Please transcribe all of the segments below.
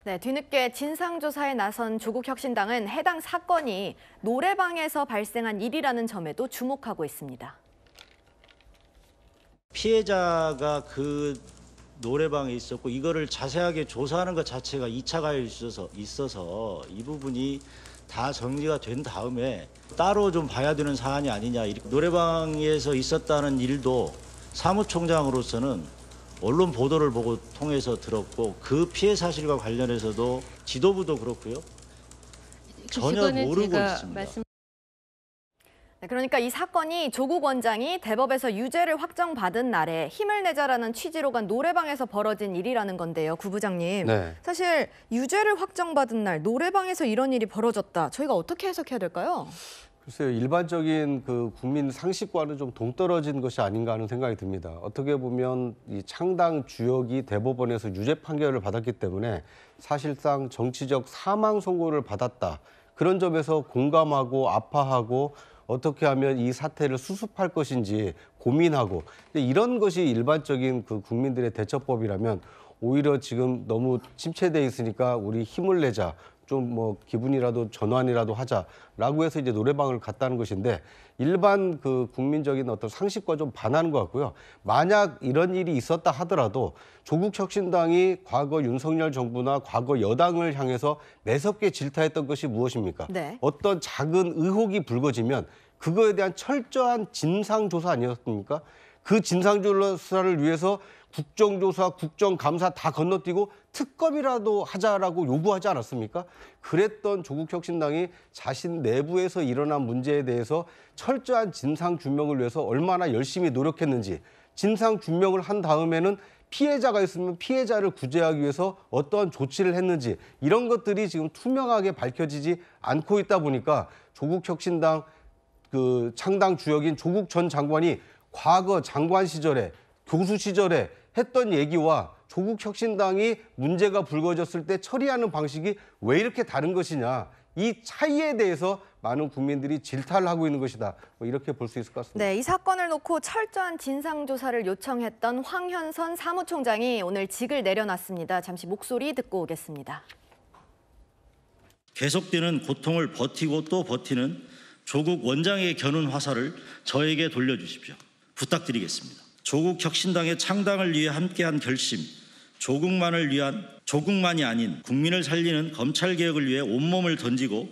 네, 뒤늦게 진상조사에 나선 조국혁신당은 해당 사건이 노래방에서 발생한 일이라는 점에도 주목하고 있습니다. 피해자가 그 노래방에 있었고 이거를 자세하게 조사하는 것 자체가 2차 가해에 있어서 이 부분이 다 정리가 된 다음에 따로 좀 봐야 되는 사안이 아니냐. 노래방에서 있었다는 일도 사무총장으로서는 언론 보도를 보고 통해서 들었고 그 피해 사실과 관련해서도 지도부도 그렇고요. 전혀 모르고 있습니다. 네, 그러니까 이 사건이 조국 원장이 대법에서 유죄를 확정받은 날에 힘을 내자라는 취지로 간 노래방에서 벌어진 일이라는 건데요. 구 부장님. 네. 사실 유죄를 확정받은 날 노래방에서 이런 일이 벌어졌다. 저희가 어떻게 해석해야 될까요? 글쎄요, 일반적인 그 국민 상식과는 좀 동떨어진 것이 아닌가 하는 생각이 듭니다. 어떻게 보면 이 창당 주역이 대법원에서 유죄 판결을 받았기 때문에 사실상 정치적 사망 선고를 받았다. 그런 점에서 공감하고 아파하고 어떻게 하면 이 사태를 수습할 것인지 고민하고 이런 것이 일반적인 그 국민들의 대처법이라면 오히려 지금 너무 침체돼 있으니까 우리 힘을 내자. 좀 뭐 기분이라도 전환이라도 하자라고 해서 이제 노래방을 갔다는 것인데 일반 그 국민적인 어떤 상식과 좀 반하는 것 같고요. 만약 이런 일이 있었다 하더라도 조국 혁신당이 과거 윤석열 정부나 과거 여당을 향해서 매섭게 질타했던 것이 무엇입니까? 네. 어떤 작은 의혹이 불거지면 그거에 대한 철저한 진상조사 아니었습니까? 그 진상조사를 위해서 국정조사, 국정감사 다 건너뛰고 특검이라도 하자라고 요구하지 않았습니까? 그랬던 조국혁신당이 자신 내부에서 일어난 문제에 대해서 철저한 진상규명을 위해서 얼마나 열심히 노력했는지 진상규명을 한 다음에는 피해자가 있으면 피해자를 구제하기 위해서 어떠한 조치를 했는지 이런 것들이 지금 투명하게 밝혀지지 않고 있다 보니까 조국혁신당 그 창당 주역인 조국 전 장관이 과거 장관 시절에 교수 시절에 했던 얘기와 조국 혁신당이 문제가 불거졌을 때 처리하는 방식이 왜 이렇게 다른 것이냐. 이 차이에 대해서 많은 국민들이 질타를 하고 있는 것이다. 뭐 이렇게 볼 수 있을 것 같습니다. 네, 이 사건을 놓고 철저한 진상조사를 요청했던 황현선 사무총장이 오늘 직을 내려놨습니다. 잠시 목소리 듣고 오겠습니다. 계속되는 고통을 버티고 또 버티는 조국 원장의 겨눈 화살을 저에게 돌려주십시오. 부탁드리겠습니다. 조국 혁신당의 창당을 위해 함께한 결심, 조국만이 아닌 국민을 살리는 검찰개혁을 위해 온몸을 던지고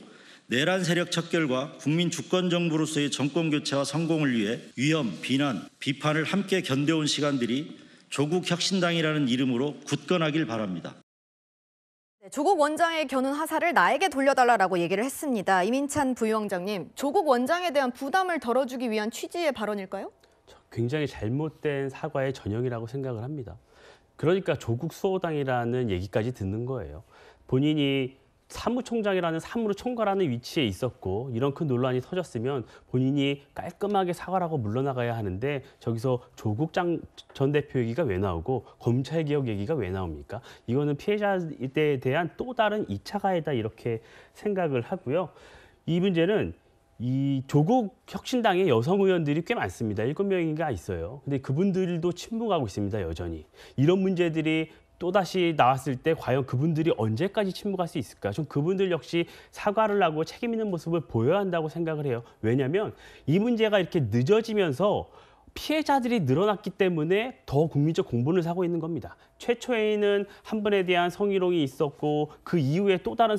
내란 세력 척결과 국민 주권정부로서의 정권교체와 성공을 위해 위험, 비난, 비판을 함께 견뎌온 시간들이 조국 혁신당이라는 이름으로 굳건하길 바랍니다. 네, 조국 원장의 겨눈 화살을 나에게 돌려달라고 얘기를 했습니다. 이민찬 부위원장님, 조국 원장에 대한 부담을 덜어주기 위한 취지의 발언일까요? 굉장히 잘못된 사과의 전형이라고 생각을 합니다. 그러니까 조국 수호당이라는 얘기까지 듣는 거예요. 본인이 사무총장이라는 사무를 총괄하는 위치에 있었고 이런 큰 논란이 터졌으면 본인이 깔끔하게 사과를 하고 물러나가야 하는데 저기서 조국 전 대표 얘기가 왜 나오고 검찰개혁 얘기가 왜 나옵니까? 이거는 피해자에 대한 또 다른 2차 가해다 이렇게 생각을 하고요. 이 문제는 이 조국 혁신당의 여성 의원들이 꽤 많습니다. 7명인가 있어요. 근데 그분들도 침묵하고 있습니다, 여전히. 이런 문제들이 또다시 나왔을 때 과연 그분들이 언제까지 침묵할 수 있을까? 좀 그분들 역시 사과를 하고 책임 있는 모습을 보여야 한다고 생각을 해요. 왜냐하면 이 문제가 이렇게 늦어지면서 피해자들이 늘어났기 때문에 더 국민적 공분을 사고 있는 겁니다. 최초에는 한 분에 대한 성희롱이 있었고 그 이후에 또 다른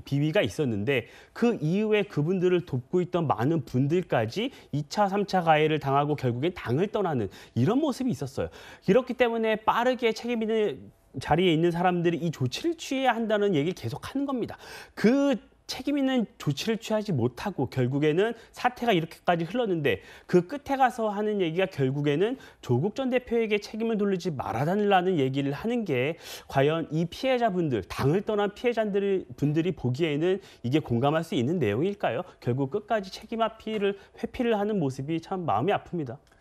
비위가 있었는데 그 이후에 그분들을 돕고 있던 많은 분들까지 2차, 3차 가해를 당하고 결국엔 당을 떠나는 이런 모습이 있었어요. 그렇기 때문에 빠르게 책임 있는 자리에 있는 사람들이 이 조치를 취해야 한다는 얘기를 계속 하는 겁니다. 그 책임 있는 조치를 취하지 못하고 결국에는 사태가 이렇게까지 흘렀는데 그 끝에 가서 하는 얘기가 결국에는 조국 전 대표에게 책임을 돌리지 말아달라는 얘기를 하는 게 과연 이 피해자분들, 당을 떠난 피해자분들이 보기에는 이게 공감할 수 있는 내용일까요? 결국 끝까지 책임 회피를 하는 모습이 참 마음이 아픕니다.